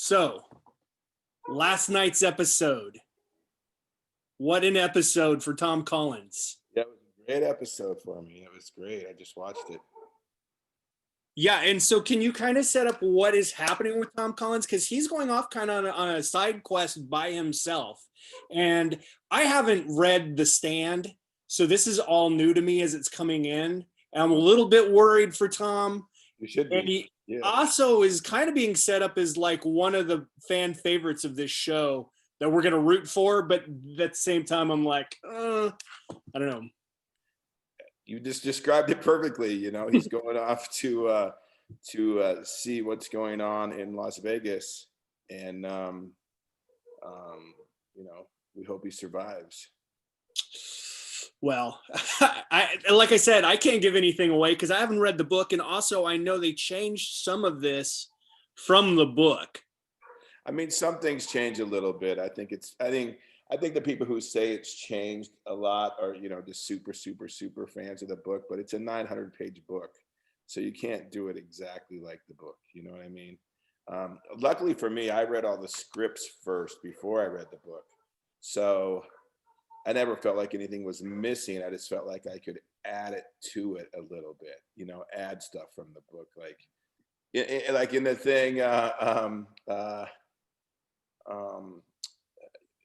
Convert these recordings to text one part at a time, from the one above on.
So, last night's episode. What an episode for Tom Collins. That was a great episode for me. It was great. I just watched it. Yeah, and so can you kind of set up what is happening with Tom Collins? Because he's going off kind of on a side quest by himself. And I haven't read The Stand, so this is all new to me as it's coming in. And I'm a little bit worried for Tom. You should be. And he Yeah. also is kind of being set up as like one of the fan favorites of this show that we're going to root for. But at the same time, I'm like, I don't know. You just described it perfectly. You know, he's going off to see what's going on in Las Vegas, and you know, we hope he survives. Well, like I said, I can't give anything away because I haven't read the book, and also I know they changed some of this from the book. I mean, some things change a little bit. I think the people who say it's changed a lot are, you know, just super fans of the book, but it's a 900-page book. So you can't do it exactly like the book. You know what I mean? Luckily for me, I read all the scripts first before I read the book. So I never felt like anything was missing. I just felt like I could add it to it a little bit, you know, add stuff from the book. Like in the thing,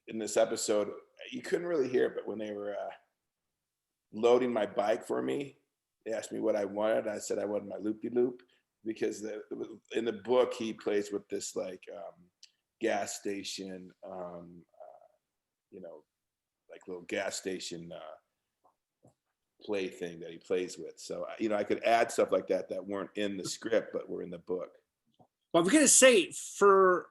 in this episode, you couldn't really hear it, but when they were loading my bike for me, they asked me what I wanted. I said I wanted my loop-de-loop because in the book he plays with this like gas station, you know, like little gas station play thing that he plays with. So, you know, I could add stuff like that weren't in the script, but were in the book. Well, I'm going to say for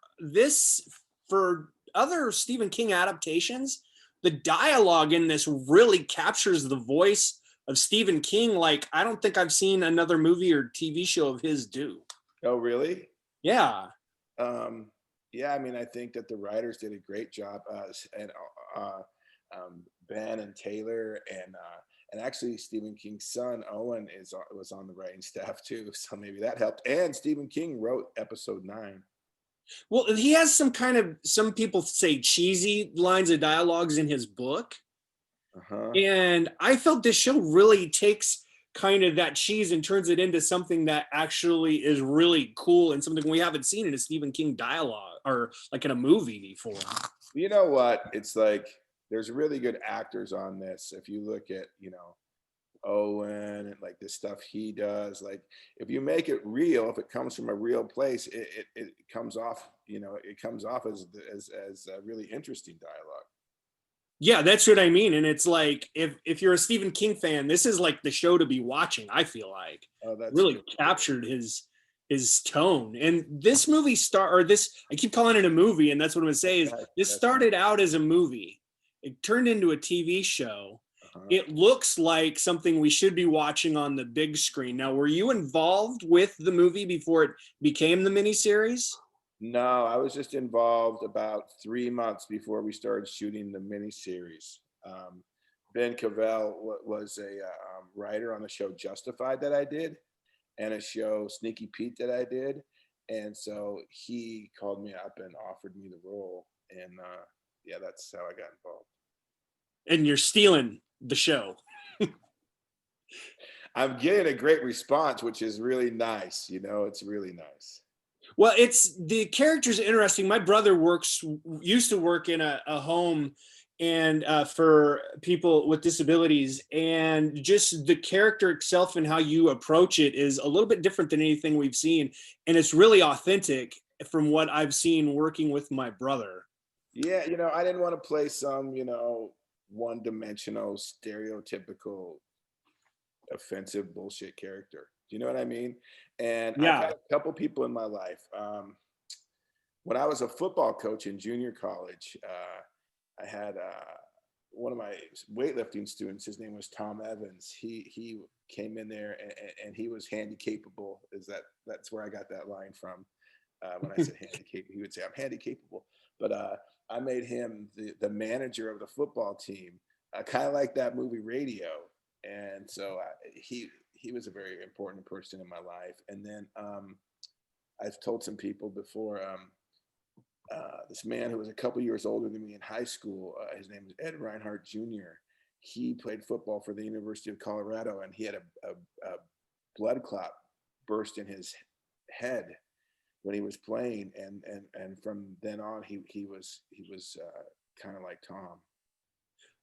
other Stephen King adaptations, the dialogue in this really captures the voice of Stephen King. Like, I don't think I've seen another movie or TV show of his do. Oh, really? Yeah. Yeah, I mean, I think that the writers did a great job, and Ben and Taylor, and actually Stephen King's son Owen was on the writing staff too, so maybe that helped. And Stephen King wrote episode 9. Well, he has some people say cheesy lines of dialogues in his book. And I felt this show really takes kind of that cheese and turns it into something that actually is really cool and something we haven't seen in a Stephen King dialogue or like in a movie before. You know what? It's like there's really good actors on this. If you look at, you know, Owen and like the stuff he does, like if you make it real, if it comes from a real place, it comes off, you know, it comes off as a really interesting dialogue. Yeah, that's what I mean. And it's like if you're a Stephen King fan, this is like the show to be watching. I feel like really captured his tone. And this movie I keep calling it a movie, and that's what I'm gonna say is this started out as a movie. It turned into a TV show. It looks like something we should be watching on the big screen. Now, were you involved with the movie before it became the miniseries? No, I was just involved about 3 months before we started shooting the miniseries. Ben Cavell was a writer on the show Justified that I did, and a show Sneaky Pete that I did. And so he called me up and offered me the role. And yeah, that's how I got involved. And you're stealing the show. I'm getting a great response, which is really nice. You know, it's really nice. Well, it's the character's interesting. My brother used to work in a home and for people with disabilities, and just the character itself and how you approach it is a little bit different than anything we've seen. And it's really authentic from what I've seen working with my brother. Yeah, you know, I didn't want to play some, you know, one-dimensional, stereotypical, offensive bullshit character. Do you know what I mean? And yeah. I've had a couple people in my life. When I was a football coach in junior college, I had one of my weightlifting students. His name was Tom Evans. He came in there and he was handy-capable. That's where I got that line from. When I said handy-capable, he would say, "I'm handy-capable." But I made him the manager of the football team, kind of like that movie Radio. And so he was a very important person in my life. And then I've told some people before, this man who was a couple years older than me in high school. His name was Ed Reinhardt Jr. He played football for the University of Colorado, and he had a blood clot burst in his head when he was playing, and from then on he was kind of like Tom.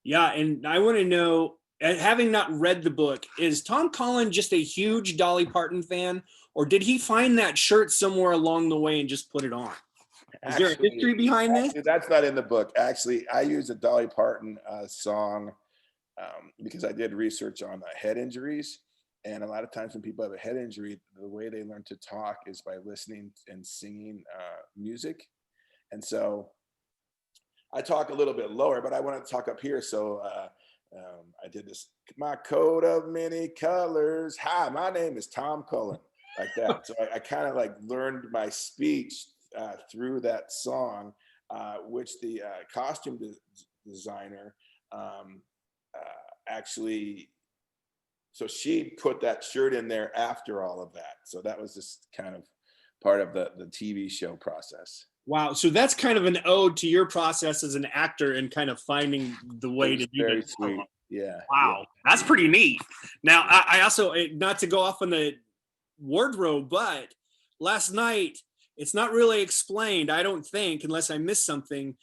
Yeah, and I want to know, having not read the book, is Tom Cullen just a huge Dolly Parton fan, or did he find that shirt somewhere along the way and just put it on? Is there a history behind this? That's not in the book. Actually, I used a Dolly Parton song because I did research on head injuries. And a lot of times when people have a head injury, the way they learn to talk is by listening and singing music. And so I talk a little bit lower, but I want to talk up here. So I did this, my coat of many colors. Hi, my name is Tom Cullen, like that. So I kind of like learned my speech through that song, which the costume designer actually, so she put that shirt in there after all of that. So that was just kind of part of the TV show process. Wow. So that's kind of an ode to your process as an actor and kind of finding the way to do very that. Sweet. Yeah. Wow. Yeah. That's pretty neat. Now, I also, not to go off on the wardrobe, but last night, it's not really explained, I don't think, unless I missed something.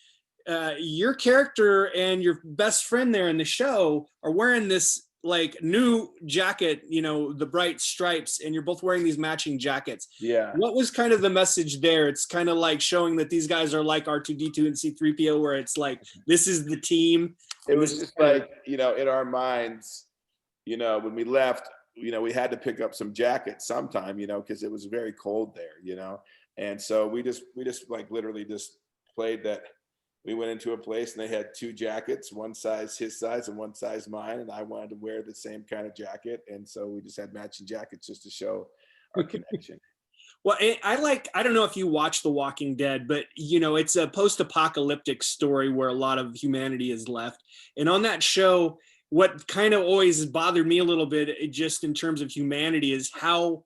Your character and your best friend there in the show are wearing this like new jacket, you know, the bright stripes, and you're both wearing these matching jackets. Yeah. What was kind of the message there? It's kind of like showing that these guys are like R2D2 and C3PO, where it's like, this is the team. It was just like, you know, in our minds, you know, when we left, you know, we had to pick up some jackets sometime, you know, because it was very cold there, you know. And so we just like literally just played that. We went into a place and they had two jackets, one size his size and one size mine, and I wanted to wear the same kind of jacket, and so we just had matching jackets just to show our connection. Well, I don't know if you watch The Walking Dead, but you know, it's a post-apocalyptic story where a lot of humanity is left. And on that show, what kind of always bothered me a little bit, just in terms of humanity, is how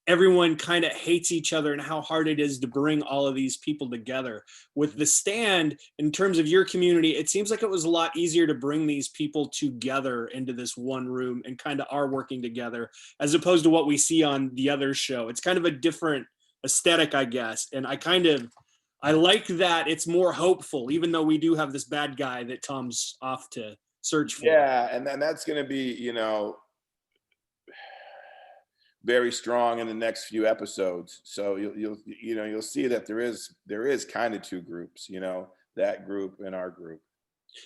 everyone kind of hates each other and how hard it is to bring all of these people together. With The Stand, in terms of your community, it seems like it was a lot easier to bring these people together into this one room and kind of are working together, as opposed to what we see on the other show. It's kind of a different aesthetic, I guess. And I like that it's more hopeful, even though we do have this bad guy that Tom's off to search for. Yeah, and then that's going to be, you know, very strong in the next few episodes. So you'll see that there is kind of two groups, you know, that group and our group.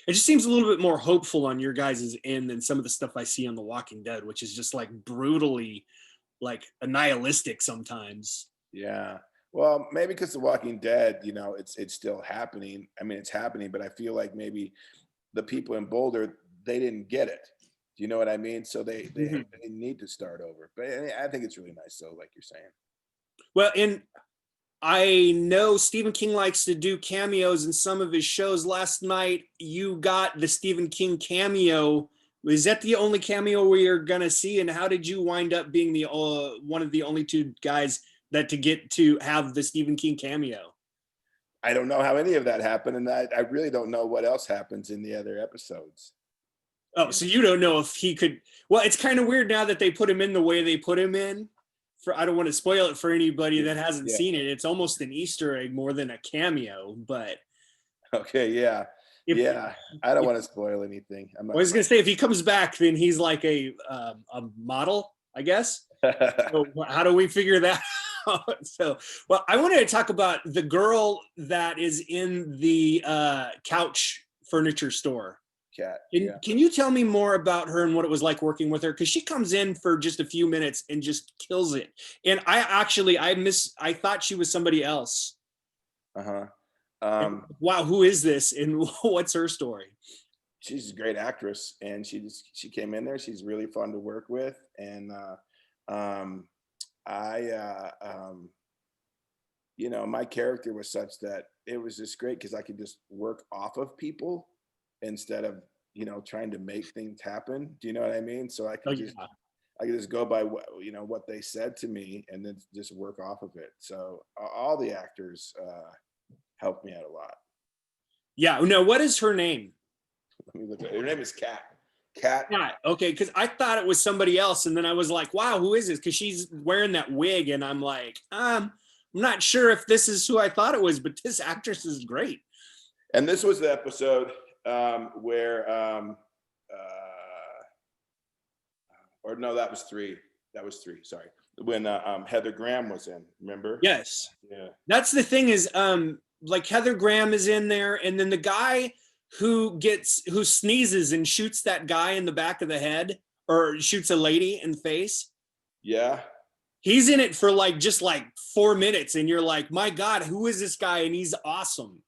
It just seems a little bit more hopeful on your guys' end than some of the stuff I see on The Walking Dead, which is just like brutally like nihilistic sometimes. Yeah. Well, maybe because The Walking Dead, you know, it's still happening. I mean, it's happening, but I feel like maybe the people in Boulder, they didn't get it. Do you know what I mean? So they need to start over. But I think it's really nice, though, like you're saying. Well, and I know Stephen King likes to do cameos in some of his shows. Last night, you got the Stephen King cameo. Is that the only cameo we're gonna see? And how did you wind up being the one of the only two guys that to get to have the Stephen King cameo? I don't know how any of that happened, and I really don't know what else happens in the other episodes. Oh, so you don't know if he could. Well, it's kind of weird now that they put him in the way they put him in. I don't want to spoil it for anybody that hasn't seen it. It's almost an Easter egg more than a cameo, but. Okay, yeah. I don't want to spoil anything. I was going to say, if he comes back, then he's like a model, I guess. So how do we figure that out? So, well, I wanted to talk about the girl that is in the couch furniture store. Cat. Can you tell me more about her and what it was like working with her? Because she comes in for just a few minutes and just kills it. And I thought she was somebody else. Wow, who is this and what's her story? She's a great actress, and she came in there. She's really fun to work with, and you know, my character was such that it was just great because I could just work off of people instead of, you know, trying to make things happen. Do you know what I mean? So I could just go by what, you know, what they said to me and then just work off of it. So all the actors helped me out a lot. Yeah. No, what is her name? Let me look at her name is Kat. Kat. Yeah. Okay. Because I thought it was somebody else. And then I was like, wow, who is this? Because she's wearing that wig. And I'm like, I'm not sure if this is who I thought it was, but this actress is great. And this was the episode where, or no, that was 3. That was 3. Sorry. When Heather Graham was in, remember? Yes. Yeah. That's the thing is, like Heather Graham is in there, and then the guy who sneezes and shoots that guy in the back of the head, or shoots a lady in the face. Yeah. He's in it for just 4 minutes, and you're like, my God, who is this guy? And he's awesome.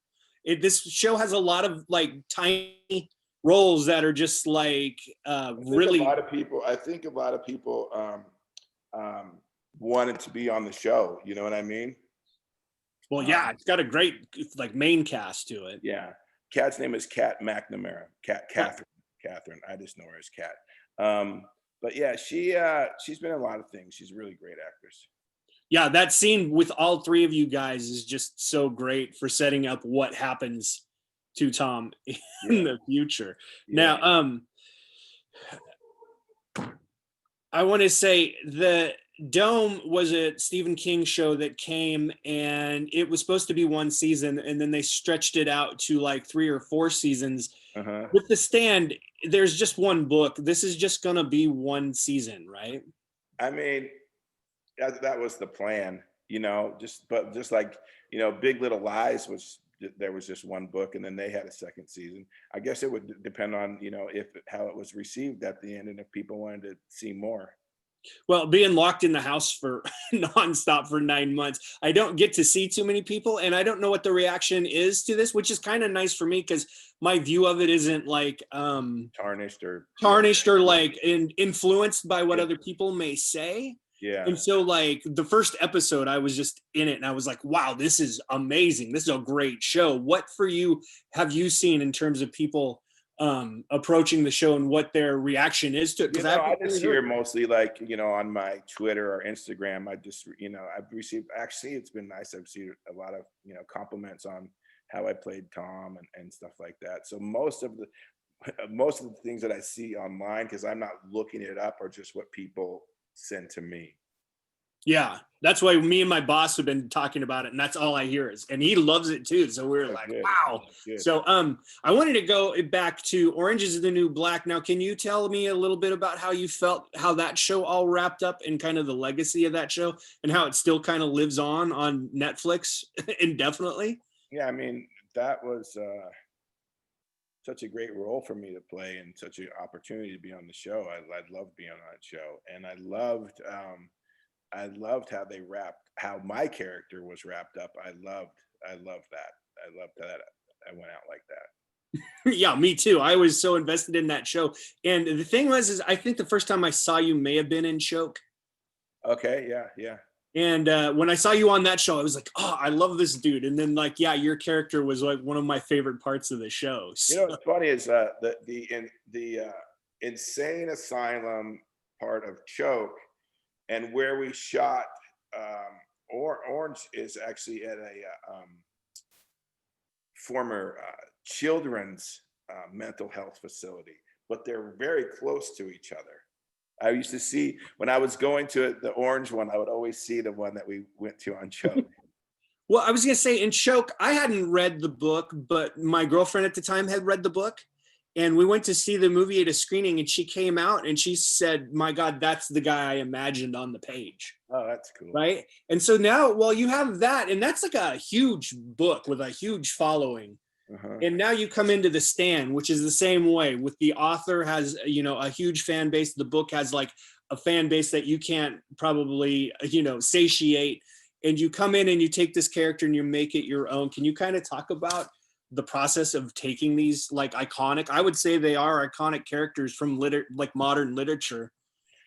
This show has a lot of tiny roles that are just really. I think a lot of people wanted to be on the show. You know what I mean? Well, yeah, it's got a great main cast to it. Yeah. Kat's name is Kat McNamara. Catherine. I just know her as Kat. But yeah, she's been in a lot of things. She's a really great actress. Yeah, that scene with all 3 of you guys is just so great for setting up what happens to Tom in the future. Yeah. Now, I want to say the Dome was a Stephen King show that came, and it was supposed to be 1 season, and then they stretched it out to 3 or 4 seasons. Uh-huh. With The Stand, there's just 1 book. This is just gonna be 1 season, right? I mean, that was the plan, just like Big Little Lies there was just 1 book, and then they had a 2nd season. I guess it would depend on how it was received at the end, and if people wanted to see more. Well, being locked in the house for nonstop for 9 months, I don't get to see too many people, and I don't know what the reaction is to this, which is kind of nice for me because my view of it isn't tarnished or influenced by what other people may say. Yeah. And so the first episode, I was just in it, and I was like, wow, this is amazing. This is a great show. What for you have you seen in terms of people approaching the show and what their reaction is to it? Because I just hear mostly on my Twitter or Instagram. I just I've received, actually it's been nice. I've seen a lot of compliments on how I played Tom and stuff like that. So most of the things that I see online, because I'm not looking it up, are just what people send to me. Yeah, that's why me and my boss have been talking about it, and that's all I hear and he loves it too. So we're good. Wow. Good. So I wanted to go back to Orange is the New Black. Now, can you tell me a little bit about how you felt, how that show all wrapped up, and kind of the legacy of that show, and how it still kind of lives on Netflix indefinitely? Yeah, I mean, that was such a great role for me to play, and such an opportunity to be on the show. I loved being on that show, and I loved how my character was wrapped up. I loved that. I loved that I went out like that. Yeah, me too. I was so invested in that show. And the thing is I think the first time I saw you may have been in Choke. Okay, yeah. And when I saw you on that show, I was like, oh, I love this dude. And then your character was one of my favorite parts of the show. So. What's funny is the insane asylum part of Choke, and where we shot Orange is actually at a former children's mental health facility, but they're very close to each other. I used to see, when I was going to the Orange one, I would always see the one that we went to on Choke. Well, I was going to say, in Choke, I hadn't read the book, but my girlfriend at the time had read the book. And we went to see the movie at a screening, and she came out and she said, my God, that's the guy I imagined on the page. Oh, that's cool. Right. And so now, well, you have that, and that's a huge book with a huge following. Uh-huh. And now you come into The Stand, which is the same way. With the author has, a huge fan base. The book has a fan base that you can't probably, satiate. And you come in and you take this character and you make it your own. Can you kind of talk about the process of taking these iconic, I would say they are iconic characters from modern literature,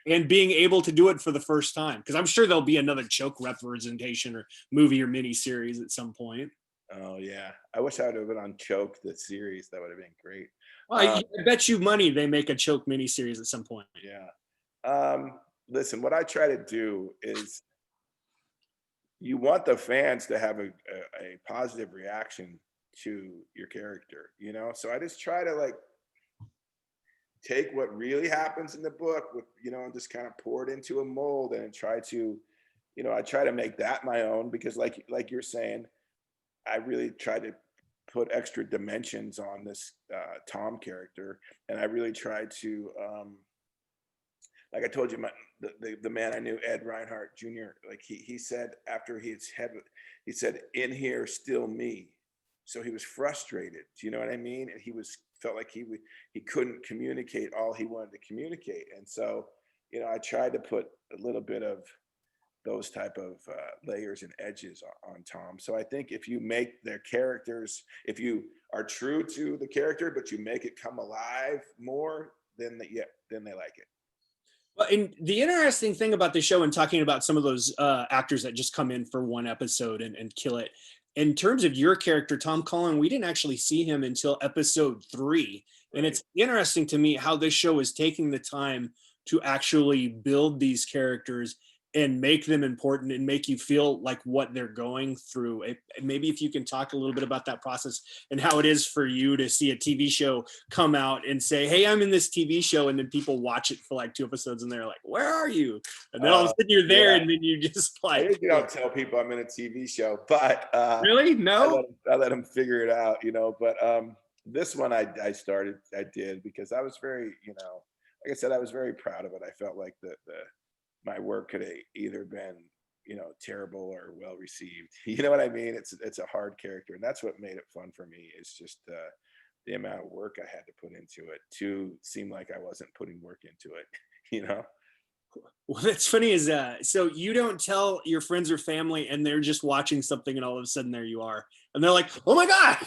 and being able to do it for the first time? Because I'm sure there'll be another Choke representation or movie or mini series at some point. Oh yeah, I wish I would have been on Choke, the series. That would have been great. Well, I bet you money they make a Choke mini series at some point. Yeah. Listen, what I try to do is you want the fans to have a positive reaction to your character, you know? So I just try to like take what really happens in the book with, you know, and just kind of pour it into a mold and try to, you know, I try to make that my own, because like you're saying, I really try to put extra dimensions on this Tom character. And I really tried to, like I told you, the man I knew, Ed Reinhardt Jr., like he said after he said, "In here, still me." So he was frustrated. Do you know what I mean? And felt like he couldn't communicate all he wanted to communicate. And so, you know, I tried to put a little bit of those type of layers and edges on Tom. So I think if you make their characters, if you are true to the character, but you make it come alive more, then they like it. Well, and the interesting thing about the show, and talking about some of those actors that just come in for one episode and kill it, in terms of your character, Tom Cullen, we didn't actually see him until episode 3. Right. And it's interesting to me how this show is taking the time to actually build these characters and make them important and make you feel like what they're going through. Maybe if you can talk a little bit about that process and how it is for you to see a TV show come out and say, "Hey, I'm in this TV show," and then people watch it for like 2 episodes and they're like, "Where are you?" And then all of a sudden you're there, and then you just like. I usually don't tell people I'm in a TV show, but really, no, I let them figure it out, you know. But this one I did because I was very, you know, like I said, I was very proud of it. I felt like my work could have either been, you know, terrible or well received. You know what I mean? It's a hard character, and that's what made it fun for me. Is just the amount of work I had to put into it to seem like I wasn't putting work into it. You know. What's funny is so you don't tell your friends or family, and they're just watching something, and all of a sudden there you are, and they're like, "Oh my god!"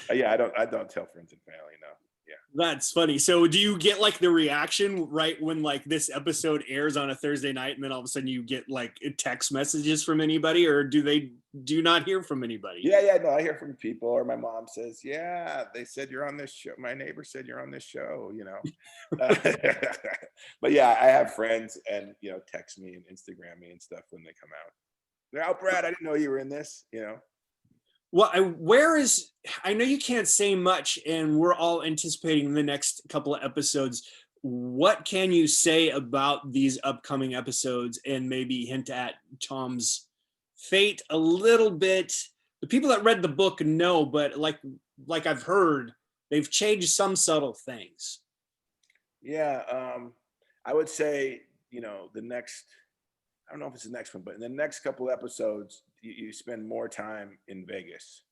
Yeah. I don't tell friends and family. No. Yeah. That's funny. So do you get like the reaction right when like this episode airs on a Thursday night, and then all of a sudden you get like text messages from anybody, or do you not hear from anybody? Yeah, no, I hear from people, or my mom says, "Yeah, they said you're on this show. My neighbor said you're on this show," you know. But yeah, I have friends, and you know, text me and Instagram me and stuff when they come out. They're out, Brad. I didn't know you were in this, you know. Well, I know you can't say much, and we're all anticipating the next couple of episodes. What can you say about these upcoming episodes, and maybe hint at Tom's fate a little bit? The people that read the book know, but like I've heard, they've changed some subtle things. Yeah, I would say, you know, I don't know if it's the next one, but in the next couple of episodes, you spend more time in Vegas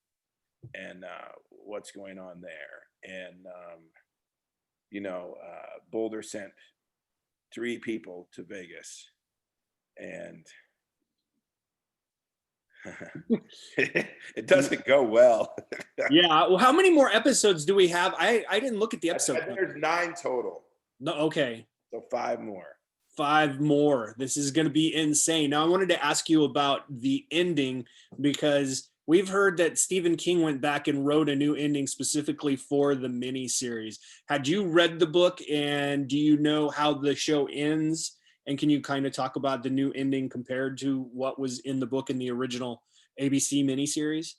and what's going on there. And, you know, Boulder sent 3 people to Vegas, and it doesn't go well. Yeah. Well, how many more episodes do we have? I didn't look at the episode. I think there's 9 total. No, okay. So 5 more. 5 more. This is going to be insane. Now, I wanted to ask you about the ending, because we've heard that Stephen King went back and wrote a new ending specifically for the miniseries. Had you read the book, and do you know how the show ends? And can you kind of talk about the new ending compared to what was in the book in the original ABC miniseries?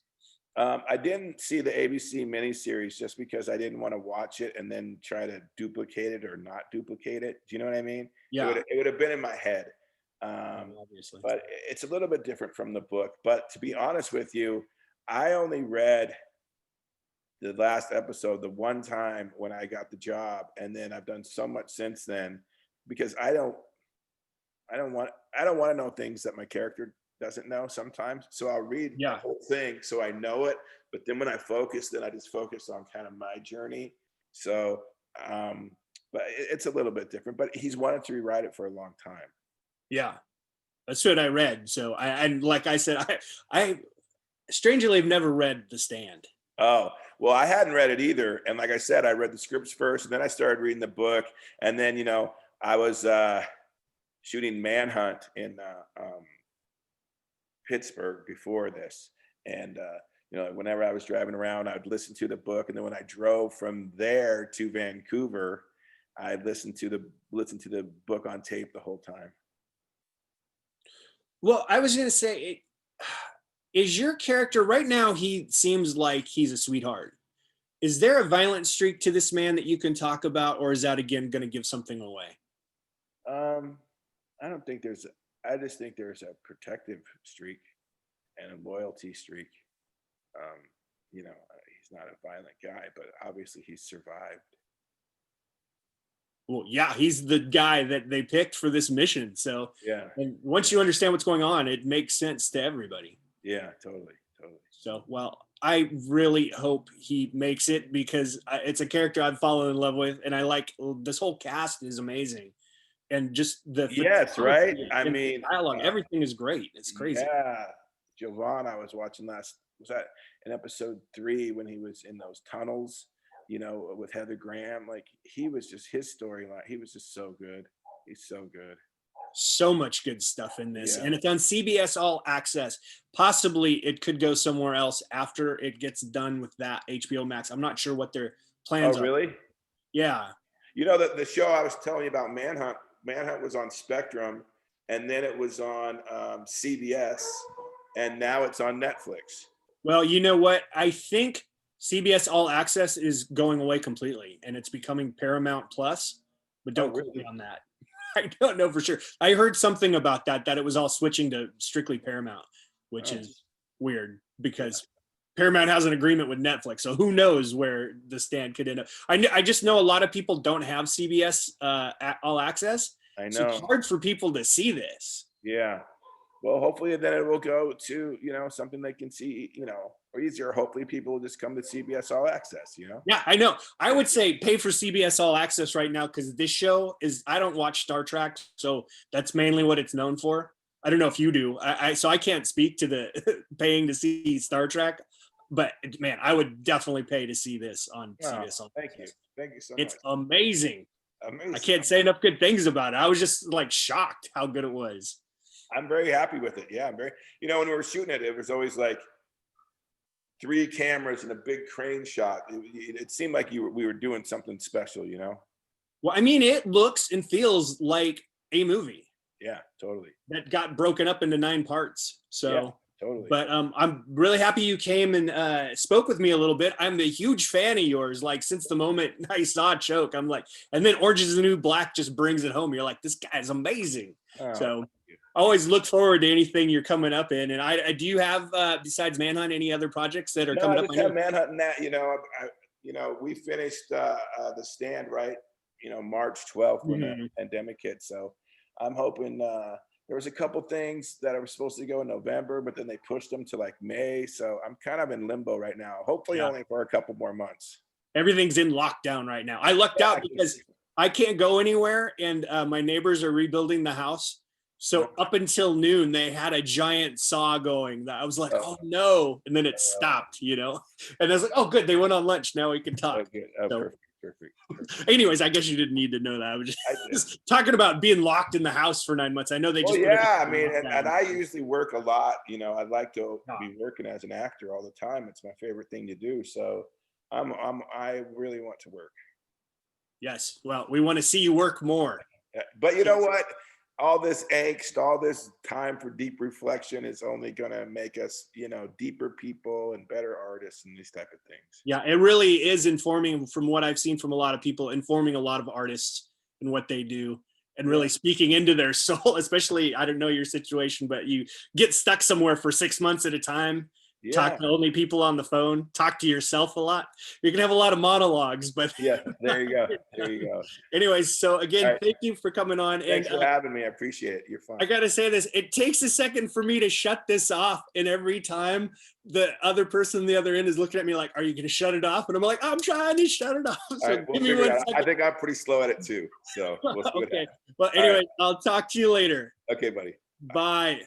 I didn't see the ABC miniseries just because I didn't want to watch it and then try to duplicate it or not duplicate it. Do you know what I mean? Yeah. It would have been in my head. Obviously. But it's a little bit different from the book. But to be honest with you, I only read the last episode the one time when I got the job, and then I've done so much since then, because I don't want to know things that my character doesn't know sometimes. So I'll read the whole thing so I know it. But then when I focus, then I just focus on kind of my journey. So, but it's a little bit different. But he's wanted to rewrite it for a long time. Yeah, that's what I read. So and like I said, I strangely have never read The Stand. Oh, well, I hadn't read it either. And like I said, I read the scripts first, and then I started reading the book. And then, you know, I was shooting Manhunt in Pittsburgh before this. And, you know, whenever I was driving around, I'd listen to the book. And then when I drove from there to Vancouver, I'd listen to the book on tape the whole time. Well, I was gonna say, is your character right now? He seems like he's a sweetheart. Is there a violent streak to this man that you can talk about, or is that again going to give something away? Um, I don't think there's. I just think there's a protective streak and a loyalty streak. Um, he's not a violent guy, but obviously he's survived. Well, yeah, he's the guy that they picked for this mission. So, yeah, and once you understand what's going on, it makes sense to everybody. Yeah, totally. So, well, I really hope he makes it because it's a character I've fallen in love with, and I like this whole cast is amazing, and just the yes, right. I and mean, dialogue, everything is great. It's crazy. Yeah, Jovan, I was watching was that in episode 3 when he was in those tunnels, with Heather Graham. Like he was just his storyline. He was just so good. He's so good. So much good stuff in this, and it's on CBS All Access. Possibly it could go somewhere else after it gets done with that HBO Max. I'm not sure what their plans are. Oh, really? Yeah. The show I was telling you about, Manhunt was on Spectrum, and then it was on CBS, and now it's on Netflix. Well, you know what? I think CBS All Access is going away completely, and it's becoming Paramount Plus. But don't quote me on that. I don't know for sure. I heard something about that it was all switching to strictly Paramount, which is weird because Paramount has an agreement with Netflix. So who knows where the stand could end up. I just know a lot of people don't have CBS All Access. I know. So it's hard for people to see this. Yeah. Well, hopefully then it will go to, something they can see, or easier. Hopefully people will just come to CBS All Access, Yeah, I know. I would say pay for CBS All Access right now because this show I don't watch Star Trek, so that's mainly what it's known for. I don't know if you do. So I can't speak to the paying to see Star Trek, but man, I would definitely pay to see this on CBS All Access. Thank you so much. It's amazing. I can't say enough good things about it. I was just like shocked how good it was. I'm very happy with it. Yeah, I'm very, when we were shooting it was always like 3 cameras and a big crane shot. It seemed like we were doing something special, Well, I mean, it looks and feels like a movie. Yeah, totally. That got broken up into 9 parts. So, yeah, totally. But I'm really happy you came and spoke with me a little bit. I'm a huge fan of yours. Like since the moment I saw Choke, I'm like, and then Orange is the New Black just brings it home. You're like, this guy's amazing. So I always look forward to anything you're coming up in. And I do you have besides Manhunt any other projects that are coming up? I just have Manhunt and that. We finished The Stand right. March 12th when the pandemic hit. So I'm hoping. There was a couple things that were supposed to go in November, but then they pushed them to like May. So I'm kind of in limbo right now. Hopefully only for a couple more months. Everything's in lockdown right now. I lucked out because I can't go anywhere, and my neighbors are rebuilding the house. So up until noon, they had a giant saw going. That I was like, oh no, and then it stopped. And I was like, oh good, they went on lunch. Now we can talk. Perfect. Anyways, I guess you didn't need to know that. I was just talking about being locked in the house for 9 months. I know they just. I mean, and I usually work a lot. I'd like to be working as an actor all the time. It's my favorite thing to do. So I really want to work. Yes. Well, we want to see you work more. But you know what? All this angst, all this time for deep reflection is only going to make us, deeper people and better artists and these type of things. Yeah, it really is informing from what I've seen from a lot of people, informing a lot of artists and what they do and really speaking into their soul, especially, I don't know your situation, but you get stuck somewhere for 6 months at a time. Talk to only people on the phone, talk to yourself a lot. You can have a lot of monologues, but there you go. Anyways, so again, thank you for coming on. Thanks for having me. I appreciate it. You're fine. I got to say this, it takes a second for me to shut this off. And every time the other person on the other end is looking at me like, are you going to shut it off? And I'm like, I'm trying to shut it off. So give me 1 second. I think I'm pretty slow at it too. So we'll see what happens. Well, anyway, I'll talk to you later. Okay, buddy. Bye.